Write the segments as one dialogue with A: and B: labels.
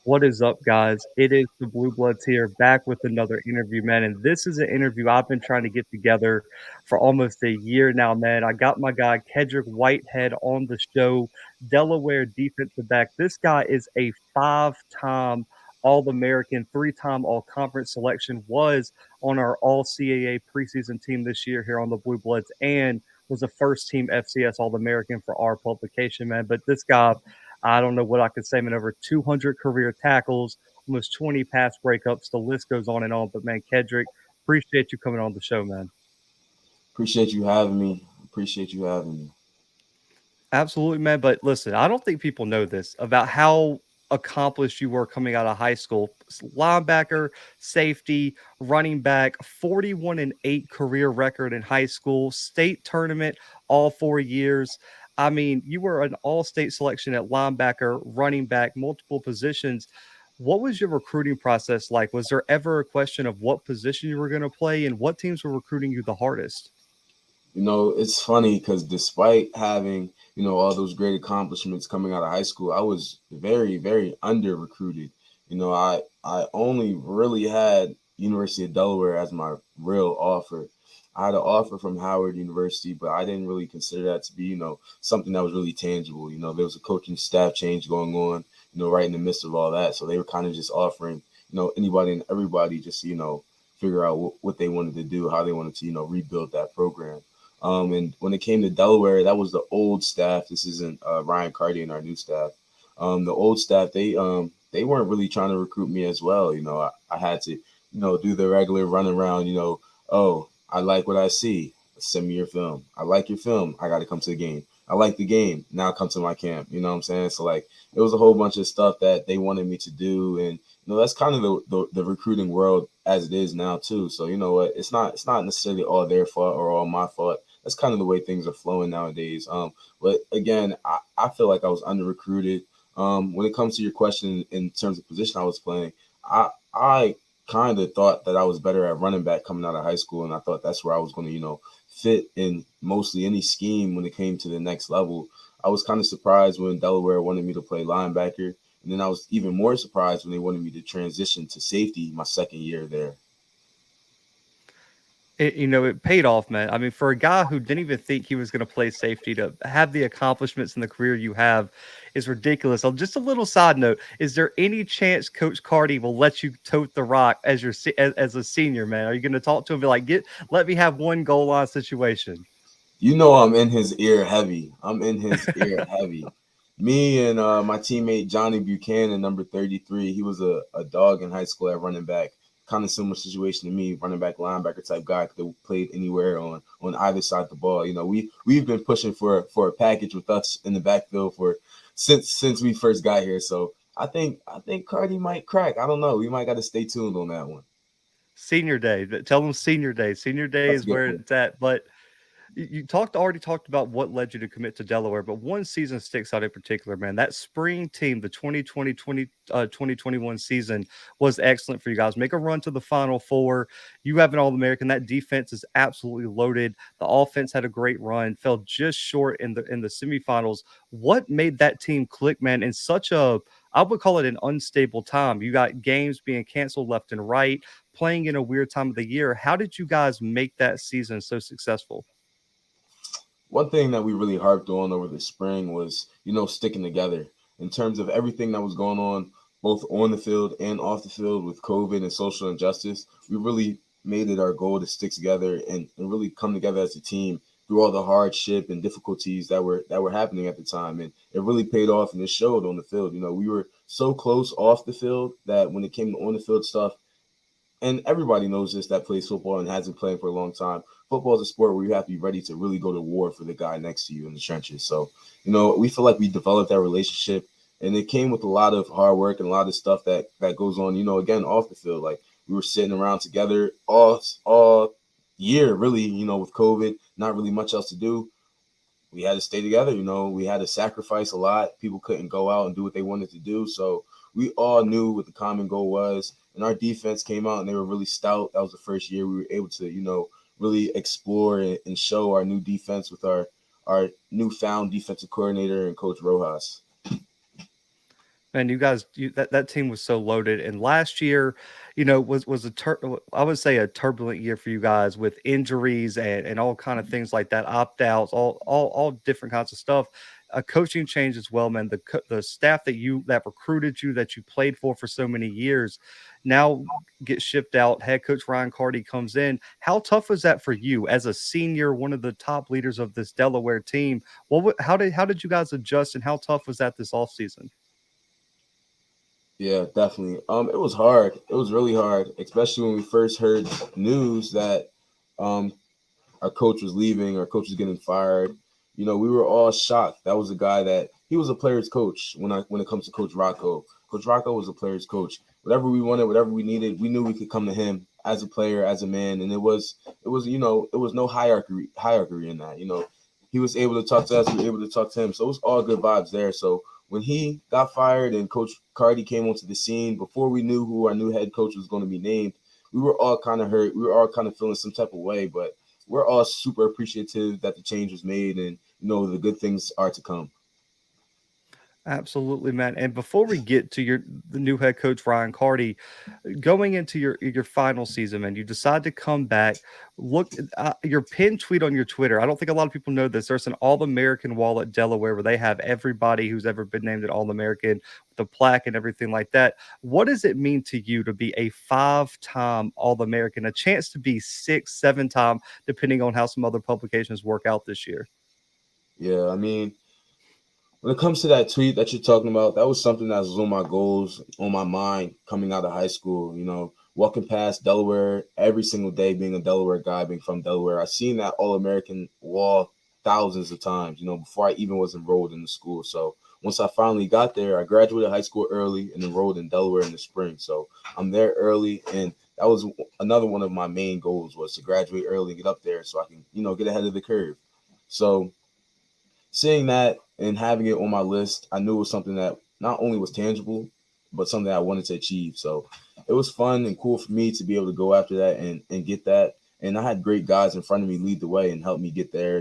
A: What is up, guys? It is the Bluebloods here, back with another interview, man. And this is an interview I've been trying to get together for almost a year now, man. I got my guy Kedrick Whitehead on the show, Delaware defensive back. This guy is a five-time All-American, three-time All-Conference selection, was on our All-CAA preseason team this year here on the Bluebloods, and was a first-team FCS All-American for our publication, man. But this guy, I don't know what I could say, man. Over 200 career tackles, almost 20 pass breakups. The list goes on and on. But, man, Kedrick, appreciate you coming on the show, man.
B: Appreciate you having me. Appreciate you having me.
A: Absolutely, man. But listen, I don't think people know this about how accomplished you were coming out of high school. Linebacker, safety, running back, 41-8 career record in high school, state tournament all 4 years. I mean, you were an all-state selection at linebacker, running back, multiple positions. What was your recruiting process like? Was there ever a question of what position you were going to play, and what teams were recruiting you the hardest?
B: It's funny because despite having, all those great accomplishments coming out of high school, I was very, very under recruited. I only really had University of Delaware as my real offer. I had an offer from Howard University, but I didn't really consider that to be, something that was really tangible. There was a coaching staff change going on, right in the midst of all that. So they were kind of just offering, anybody and everybody just, figure out what they wanted to do, how they wanted to, rebuild that program. And when it came to Delaware, that was the old staff. This isn't Ryan Cardi and our new staff. The old staff, they weren't really trying to recruit me as well. I had to, do the regular run around, oh, I like what I see. Send me your film. I like your film. I got to come to the game. I like the game. Now come to my camp. You know what I'm saying? So like, it was a whole bunch of stuff that they wanted me to do. And, that's kind of the recruiting world as it is now too. So, you know what? It's not necessarily all their fault or all my fault. That's kind of the way things are flowing nowadays. But again, I feel like I was under recruited. When it comes to your question in terms of position I was playing, I kind of thought that I was better at running back coming out of high school, and I thought that's where I was going to, fit in mostly any scheme when it came to the next level. I was kind of surprised when Delaware wanted me to play linebacker, and then I was even more surprised when they wanted me to transition to safety my second year there.
A: It paid off, man. I mean, for a guy who didn't even think he was going to play safety, to have the accomplishments in the career you have is ridiculous. Just a little side note: is there any chance Coach Cardi will let you tote the rock as as a senior, man? Are you going to talk to him, and be like, let me have one goal line situation?
B: I'm in his ear heavy. I'm in his ear heavy. Me and my teammate Johnny Buchanan, number 33, he was a dog in high school at running back. Kind of similar situation to me, running back, linebacker type guy could have played anywhere on either side of the ball. We've been pushing for a package with us in the backfield for since we first got here. So I think Cardi might crack. I don't know. We might got to stay tuned on that one.
A: Senior day. Tell them senior day. Senior day
B: That's a
A: is
B: good
A: where
B: one.
A: it's at. But you already talked about what led you to commit to Delaware, but one season sticks out in particular, man. That spring team, the 2021 season, was excellent for you guys. Make a run to the Final Four. You have an All-American. That defense is absolutely loaded. The offense had a great run, fell just short in the semifinals. What made that team click, man, in such a, I would call it, an unstable time? You got games being canceled left and right, playing in a weird time of the year. How did you guys make that season so successful?
B: One thing that we really harped on over the spring was, sticking together in terms of everything that was going on, both on the field and off the field with COVID and social injustice. We really made it our goal to stick together and really come together as a team through all the hardship and difficulties that were happening at the time. And it really paid off and it showed on the field. We were so close off the field that when it came to on the field stuff, and everybody knows this that plays football and has been playing for a long time. Football is a sport where you have to be ready to really go to war for the guy next to you in the trenches. So, we feel like we developed that relationship, and it came with a lot of hard work and a lot of stuff that goes on. Again off the field, like we were sitting around together all year, really. With COVID, not really much else to do. We had to stay together. We had to sacrifice a lot. People couldn't go out and do what they wanted to do. So we all knew what the common goal was. And our defense came out and they were really stout. That was the first year we were able to, really explore and show our new defense with our newfound defensive coordinator and Coach Rojas.
A: And you guys, that team was so loaded. And last year, was I would say a turbulent year for you guys with injuries and all kind of things like that, opt outs, all different kinds of stuff. A coaching change as well, man. The staff that recruited you, that you played for so many years, now get shipped out. Head coach Ryan Carty comes in. How tough was that for you as a senior, one of the top leaders of this Delaware team? How did you guys adjust, and how tough was that this offseason?
B: Yeah, definitely. It was hard. It was really hard, especially when we first heard news that um our coach was leaving, our coach was getting fired. We were all shocked. That was a guy that he was a player's coach when it comes to Coach Rocco. Coach Rocco was a player's coach. Whatever we wanted, whatever we needed, we knew we could come to him as a player, as a man, and it was no hierarchy in that. He was able to talk to us, we were able to talk to him. So it was all good vibes there. So when he got fired and Coach Cardi came onto the scene, before we knew who our new head coach was going to be named, we were all kind of hurt. We were all kind of feeling some type of way, but we're all super appreciative that the change was made, and the good things are to come.
A: Absolutely, man. And before we get to the new head coach Ryan Carty, going into your final season, man, you decide to come back. Look, your pinned tweet on your Twitter. I don't think a lot of people know this. There's an All-American wall at Delaware where they have everybody who's ever been named an All-American, the plaque and everything like that. What does it mean to you to be a five-time All-American, a chance to be six, seven-time, depending on how some other publications work out this year?
B: Yeah, I mean, when it comes to that tweet that you're talking about, that was something that was on my goals, on my mind coming out of high school. Walking past Delaware every single day, being a Delaware guy, being from Delaware, I've seen that All American wall thousands of times, before I even was enrolled in the school. So once I finally got there, I graduated high school early and enrolled in Delaware in the spring. So I'm there early, and that was another one of my main goals, was to graduate early and get up there so I can, get ahead of the curve. So seeing that and having it on my list, I knew it was something that not only was tangible, but something I wanted to achieve. So it was fun and cool for me to be able to go after that and get that. And I had great guys in front of me lead the way and help me get there,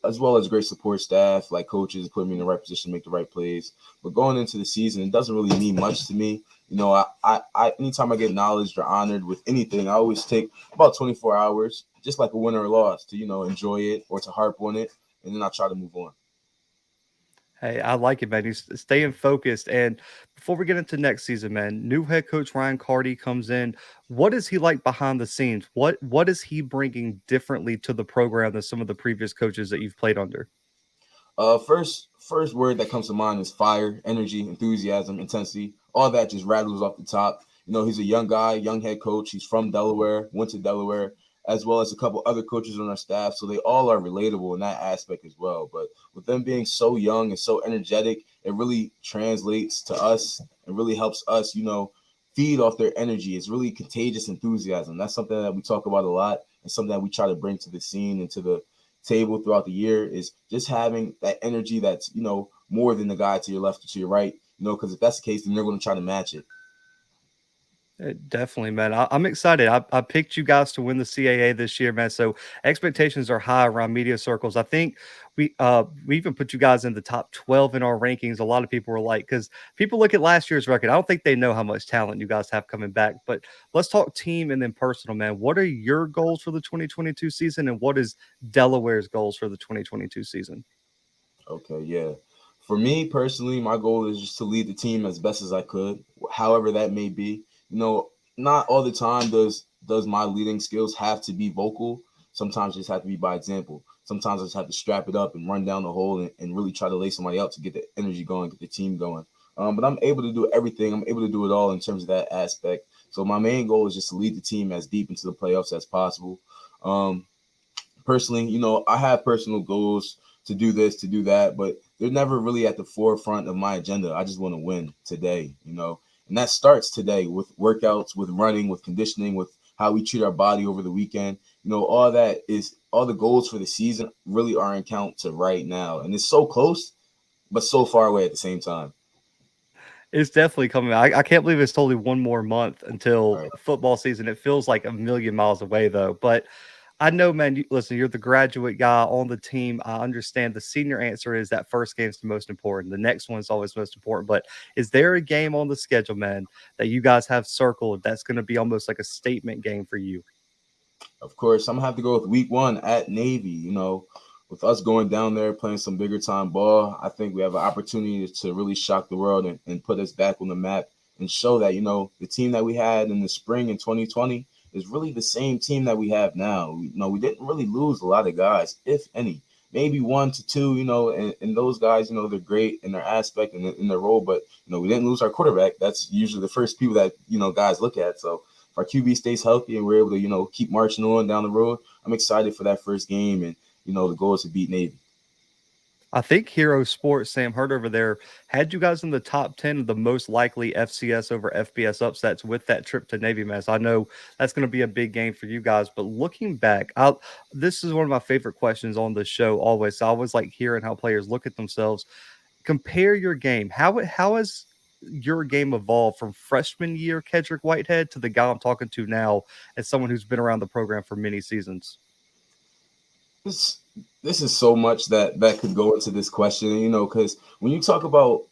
B: as well as great support staff, like coaches, put me in the right position to make the right plays. But going into the season, it doesn't really mean much to me. Anytime I get acknowledged or honored with anything, I always take about 24 hours, just like a win or a loss, to enjoy it or to harp on it, and then I try to move on.
A: Hey, I like it, man. He's staying focused. And before we get into next season, man, new head coach Ryan Carty comes in. What is he like behind the scenes? What is he bringing differently to the program than some of the previous coaches that you've played under?
B: First word that comes to mind is fire, energy, enthusiasm, intensity. All that just rattles off the top. He's a young guy, young head coach. He's from Delaware, went to Delaware, as well as a couple other coaches on our staff. So they all are relatable in that aspect as well. But with them being so young and so energetic, it really translates to us and really helps us, feed off their energy. It's really contagious enthusiasm. That's something that we talk about a lot and something that we try to bring to the scene and to the table throughout the year, is just having that energy that's, more than the guy to your left or to your right, because if that's the case, then they're going to try to match it.
A: Definitely, man. I'm excited. I picked you guys to win the CAA this year, man. So expectations are high around media circles. I think we even put you guys in the top 12 in our rankings. A lot of people were like, because people look at last year's record. I don't think they know how much talent you guys have coming back. But let's talk team and then personal, man. What are your goals for the 2022 season, and what is Delaware's goals for the 2022 season?
B: Okay, yeah. For me personally, my goal is just to lead the team as best as I could, however that may be. You know, not all the time does my leading skills have to be vocal. Sometimes it just have to be by example. Sometimes I just have to strap it up and run down the hole and really try to lay somebody out to get the energy going, get the team going. But I'm able to do everything. I'm able to do it all in terms of that aspect. So my main goal is just to lead the team as deep into the playoffs as possible. Um, Personally, I have personal goals to do this, to do that, but they're never really at the forefront of my agenda. I just want to win today, and that starts today with workouts, with running, with conditioning, with how we treat our body over the weekend. All that is all the goals for the season really are in count to right now. And it's so close, but so far away at the same time.
A: It's definitely coming. I can't believe it's totally one more month
B: All
A: until
B: right.
A: football season. It feels like a million miles away, though. But I know, man. Listen, you're the graduate guy on the team. I understand the senior answer is that first game's the most important. The next one's always most important. But is there a game on the schedule, man, that you guys have circled that's going to be almost like a statement game for you?
B: Of course, I'm gonna have to go with week one at Navy. With us going down there playing some bigger time ball, I think we have an opportunity to really shock the world and put us back on the map and show that the team that we had in the spring in 2020 is really the same team that we have now. We didn't really lose a lot of guys, if any, maybe one to two. And those guys, they're great in their aspect and in their role, but we didn't lose our quarterback. That's usually the first people that guys look at. So if our QB stays healthy and we're able to, keep marching on down the road, I'm excited for that first game. And, the goal is to beat Navy.
A: I think Hero Sports, Sam Hurt over there, had you guys in the top 10 of the most likely FCS over FBS upsets with that trip to Navy Mess. I know that's going to be a big game for you guys, but looking back, this is one of my favorite questions on the show always. So I always like hearing how players look at themselves. Compare your game. How has your game evolved from freshman year Kedrick Whitehead to the guy I'm talking to now as someone who's been around the program for many seasons?
B: This this is so much that could go into this question, because when you talk about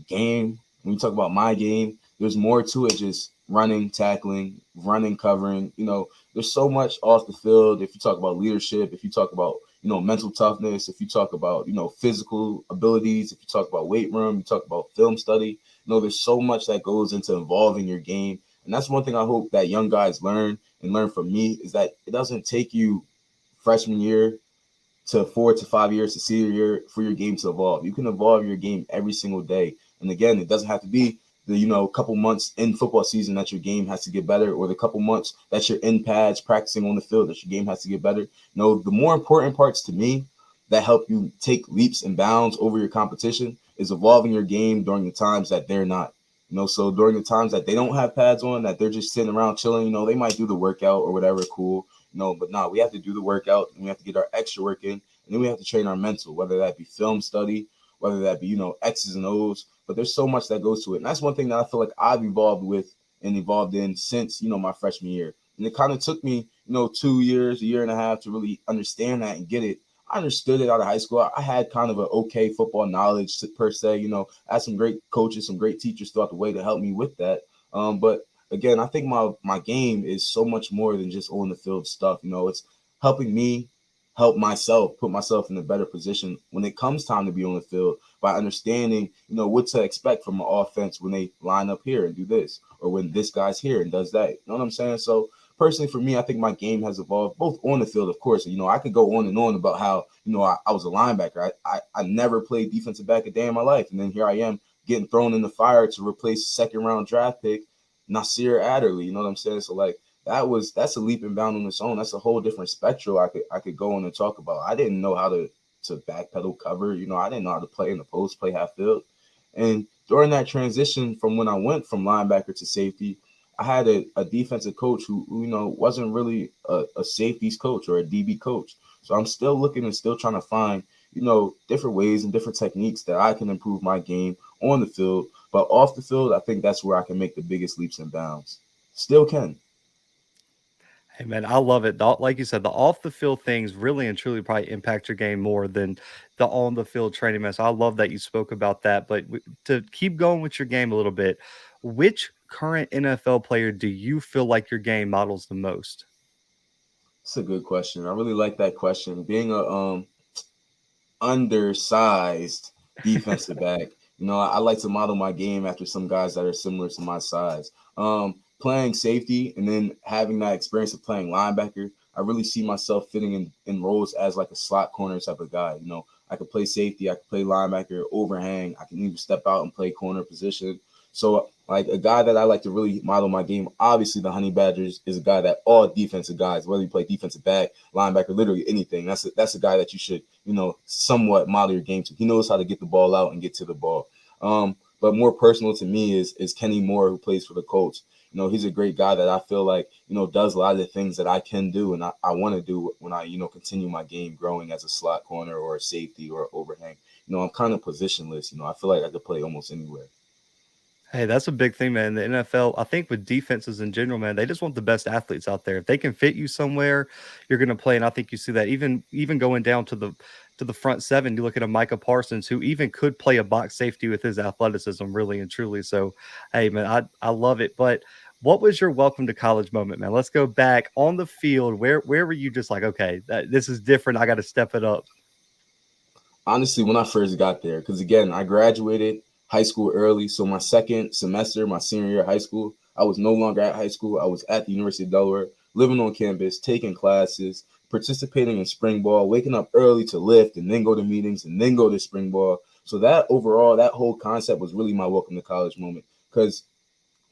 B: game, when you talk about my game, there's more to it just running, tackling, running, covering. There's so much off the field. If you talk about leadership, if you talk about mental toughness, if you talk about physical abilities, if you talk about weight room, you talk about film study. There's so much that goes into involving your game, and that's one thing I hope that young guys learn from me is that it doesn't take you freshman year to 4 to 5 years to senior year for your game to evolve. You can evolve your game every single day. And again, it doesn't have to be the couple months in football season that your game has to get better, or the couple months that you're in pads practicing on the field that your game has to get better. The more important parts to me that help you take leaps and bounds over your competition is evolving your game during the times that they're not. So during the times that they don't have pads on, that they're just sitting around chilling, they might do the workout or whatever, cool. But no, we have to do the workout and we have to get our extra work in, and then we have to train our mental, whether that be film study, whether that be, X's and O's. But there's so much that goes to it. And that's one thing that I feel like I've evolved in since, my freshman year. And it kind of took me, 2 years, a year and a half to really understand that and get it. I understood it out of high school. I had kind of an okay football knowledge per se. I had some great coaches, some great teachers throughout the way to help me with that. But again, I think my game is so much more than just on the field stuff. It's helping me help myself, put myself in a better position when it comes time to be on the field by understanding, what to expect from an offense when they line up here and do this, or when this guy's here and does that. You know what I'm saying? So personally, for me, I think my game has evolved both on the field, of course. I could go on and on about how, I was a linebacker. I never played defensive back a day in my life. And then here I am getting thrown in the fire to replace second round draft pick Nasir Adderley. You know what I'm saying? So like that's a leap and bound on its own. That's a whole different spectrum I could go on and talk about. I didn't know how to backpedal cover. I didn't know how to play in the post, play half field. And during that transition from when I went from linebacker to safety, I had a defensive coach who wasn't really a safeties coach or a DB coach. So I'm still looking and still trying to find, different ways and different techniques that I can improve my game on the field. But off the field, I think that's where I can make the biggest leaps and bounds. Still can.
A: Hey man, I love it. Like you said, the off the field things really and truly probably impact your game more than the on the field training. Man, so I love that you spoke about that. But to keep going with your game a little bit, which current NFL player do you feel like your game models the most?
B: It's a good question. I really like that question. Being a undersized defensive back. I like to model my game after some guys that are similar to my size. Playing safety and then having that experience of playing linebacker, I really see myself fitting in roles as like a slot corner type of guy. I could play safety, I could play linebacker, overhang, I can even step out and play corner position. So like a guy that I like to really model my game, obviously the Honey Badgers is a guy that all defensive guys, whether you play defensive back, linebacker, literally anything, that's a guy that you should, somewhat model your game to. He knows how to get the ball out and get to the ball. But more personal to me is Kenny Moore, who plays for the Colts. He's a great guy that I feel like, does a lot of the things that I can do and I want to do when I, continue my game growing as a slot corner or a safety or overhang. I'm kind of positionless. I feel like I could play almost anywhere.
A: Hey, that's a big thing, man. The NFL, I think with defenses in general, man, they just want the best athletes out there. If they can fit you somewhere, you're going to play. And I think you see that even going down to the front seven. You look at a Micah Parsons, who even could play a box safety with his athleticism, really and truly. So, hey, man, I love it. But what was your welcome to college moment, man? Let's go back on the field. Where were you just like, okay, this is different. I got to step it up.
B: Honestly, when I first got there, because again, I graduated high school early. So my second semester, my senior year of high school, I was no longer at high school. I was at the University of Delaware, living on campus, taking classes, participating in spring ball, waking up early to lift and then go to meetings and then go to spring ball. So that overall, that whole concept was really my welcome to college moment. Because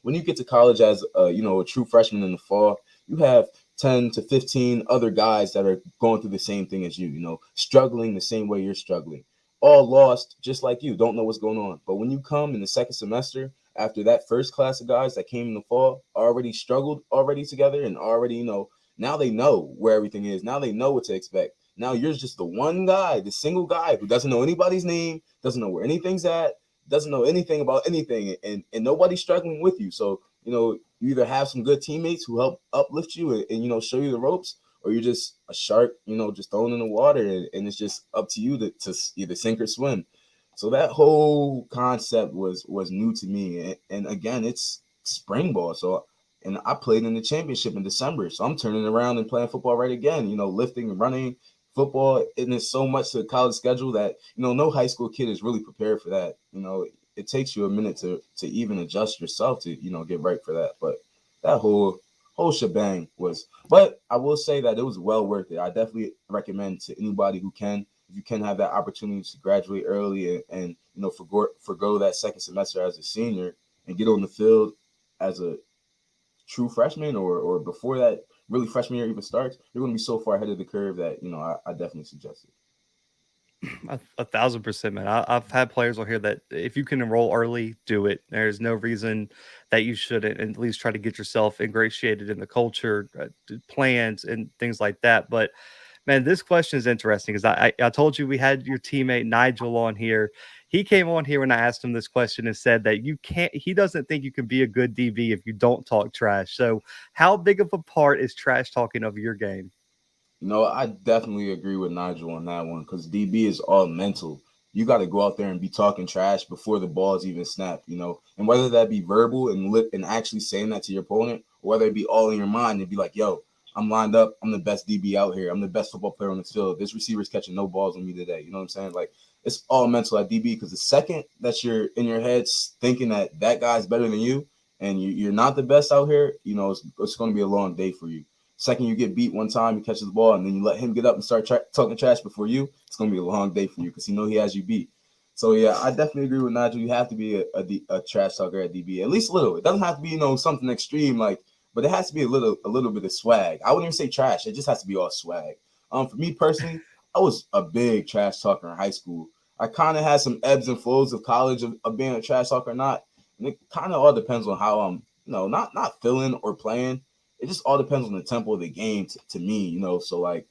B: when you get to college as a true freshman in the fall, you have 10 to 15 other guys that are going through the same thing as you, struggling the same way you're struggling. All lost, just like you, don't know what's going on. But when you come in the second semester, after that first class of guys that came in the fall, already struggled already together and already, now they know where everything is. Now they know what to expect. Now you're just the one guy, the single guy who doesn't know anybody's name, doesn't know where anything's at, doesn't know anything about anything, and nobody's struggling with you. So you either have some good teammates who help uplift you and show you the ropes, or you're just a shark, just thrown in the water, and it's just up to you to either sink or swim. So that whole concept was new to me, and again, it's spring ball. So and I played in the championship in December, so I'm turning around and playing football right again. Lifting and running football, and there's so much to the college schedule that no high school kid is really prepared for that. It takes you a minute to even adjust yourself to get right for that. But that whole shebang was. But I will say that it was well worth it. I definitely recommend to anybody who can, if you can have that opportunity to graduate early and forgo that second semester as a senior and get on the field as a true freshman or before that really freshman year even starts, you're going to be so far ahead of the curve that I definitely suggest it.
A: 1,000%, man. I've had players on here that if you can enroll early, do it. There's no reason that you shouldn't, and at least try to get yourself ingratiated in the culture, plans, and things like that. But man, this question is interesting because I told you we had your teammate Nigel on here. He came on here when I asked him this question and said that you can't, he doesn't think you can be a good DB if you don't talk trash. So, how big of a part is trash talking of your game?
B: I definitely agree with Nigel on that one because DB is all mental. You got to go out there and be talking trash before the ball's even snapped. And whether that be verbal and actually saying that to your opponent, or whether it be all in your mind and be like, yo, I'm lined up. I'm the best DB out here. I'm the best football player on the field. This receiver's catching no balls on me today. You know what I'm saying? Like, it's all mental at DB because the second that you're in your head thinking that guy's better than you and you're not the best out here, it's going to be a long day for you. Second, you get beat one time, he catches the ball, and then you let him get up and start talking trash before you. It's going to be a long day for you because he has you beat. So yeah, I definitely agree with Nigel. You have to be a trash talker at DB, at least a little. It doesn't have to be something extreme but it has to be a little bit of swag. I wouldn't even say trash. It just has to be all swag. For me personally, I was a big trash talker in high school. I kind of had some ebbs and flows of college of being a trash talker or not, and it kind of all depends on how I'm not feeling or playing. It just all depends on the tempo of the game to me. So like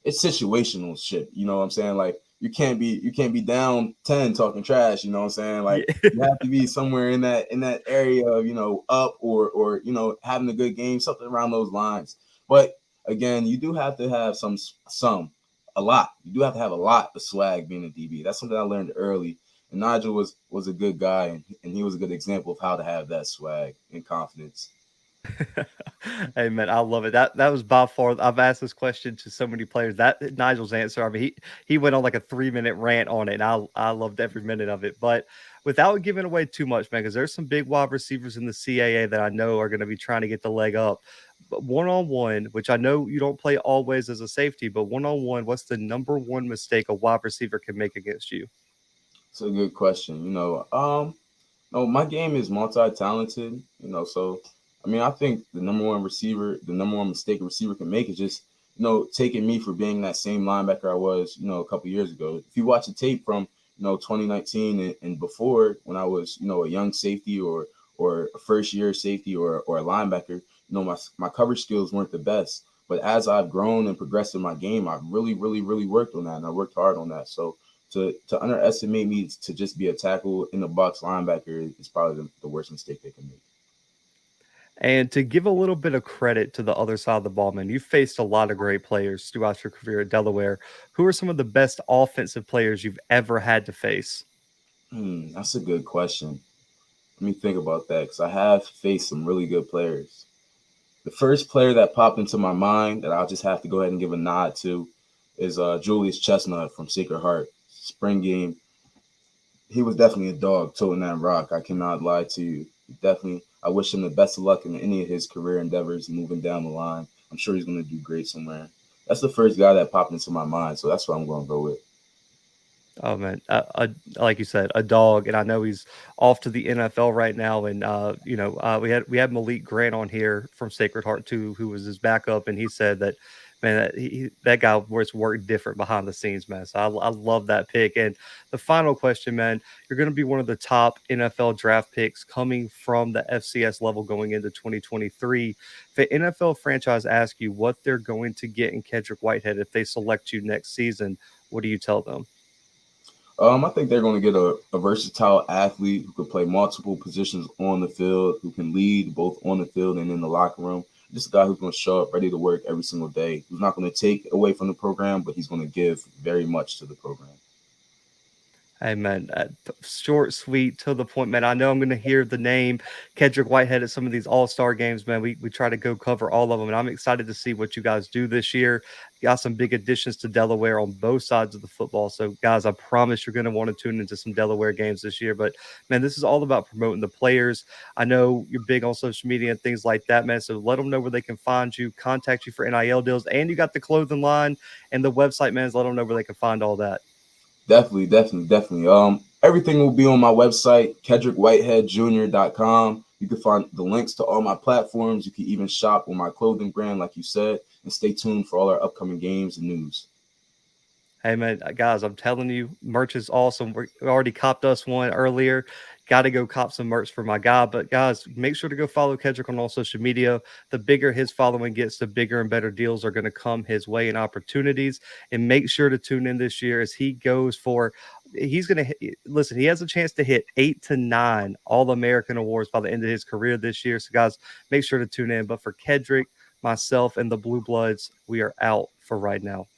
B: it's situational shit. You know what I'm saying? Like you can't be down 10 talking trash, you know what I'm saying?
A: Yeah.
B: Like you have to be somewhere in that area of, up or having a good game, something around those lines. But again, you do have to have some a lot. You do have to have a lot of swag being a DB. That's something I learned early. And Nigel was a good guy and he was a good example of how to have that swag and confidence.
A: Hey man, I love it. That was by far. I've asked this question to so many players. That Nigel's answer. I mean, he went on like a 3 minute rant on it, and I loved every minute of it. But without giving away too much, man, because there's some big wide receivers in the CAA that I know are going to be trying to get the leg up. But one on one, which I know you don't play always as a safety, but one on one, what's the number one mistake a wide receiver can make against you?
B: It's a good question. No, my game is multi-talented. So I mean, I think the number one mistake a receiver can make is just taking me for being that same linebacker I was a couple years ago. If you watch the tape from 2019 and before when I was a young safety or a first year safety or a linebacker, my coverage skills weren't the best. But as I've grown and progressed in my game, I've really, really, really worked on that, and I worked hard on that. So to underestimate me to just be a tackle in the box linebacker is probably the worst mistake they can make.
A: And to give a little bit of credit to the other side of the ball, man, you faced a lot of great players throughout your career at Delaware. Who are some of the best offensive players you've ever had to face?
B: That's a good question. Let me think about that because I have faced some really good players. The first player that popped into my mind that I'll just have to go ahead and give a nod to is Julius Chestnut from Sacred Heart. Spring game, he was definitely a dog toting that rock. I cannot lie to you. Definitely, I wish him the best of luck in any of his career endeavors moving down the line. I'm sure he's going to do great somewhere. That's the first guy that popped into my mind, so that's what I'm going to go with.
A: Oh man, like you said, a dog, and I know he's off to the NFL right now. And we had Malik Grant on here from Sacred Heart too, who was his backup, and he said that man, that guy was worked different behind the scenes, man. So I love that pick. And the final question, man, you're going to be one of the top NFL draft picks coming from the FCS level going into 2023. If an NFL franchise asks you what they're going to get in Kedrick Whitehead if they select you next season, what do you tell them?
B: I think they're going to get a versatile athlete who could play multiple positions on the field, who can lead both on the field and in the locker room. Just a guy who's going to show up ready to work every single day. Who's not going to take away from the program, but he's going to give very much to the program.
A: Hey man, short, sweet, to the point, man. I know I'm going to hear the name Kedrick Whitehead at some of these All-Star games, man. We try to go cover all of them, and I'm excited to see what you guys do this year. Got some big additions to Delaware on both sides of the football. So, guys, I promise you're going to want to tune into some Delaware games this year. But man, this is all about promoting the players. I know you're big on social media and things like that, man. So let them know where they can find you, contact you for NIL deals, and you got the clothing line and the website, man. So let them know where they can find all that.
B: Definitely, definitely, definitely. Everything will be on my website, KedrickWhiteheadJr.com. You can find the links to all my platforms. You can even shop on my clothing brand, like you said, and stay tuned for all our upcoming games and news.
A: Hey man, guys, I'm telling you, merch is awesome. We already copped us one earlier. Got to go cop some merch for my guy. But guys, make sure to go follow Kedrick on all social media. The bigger his following gets, the bigger and better deals are going to come his way and opportunities. And make sure to tune in this year as he goes for. He's going to listen. He has a chance to hit 8 to 9 All-American awards by the end of his career this year. So guys, make sure to tune in. But for Kedrick, myself, and the Blue Bloods, we are out for right now.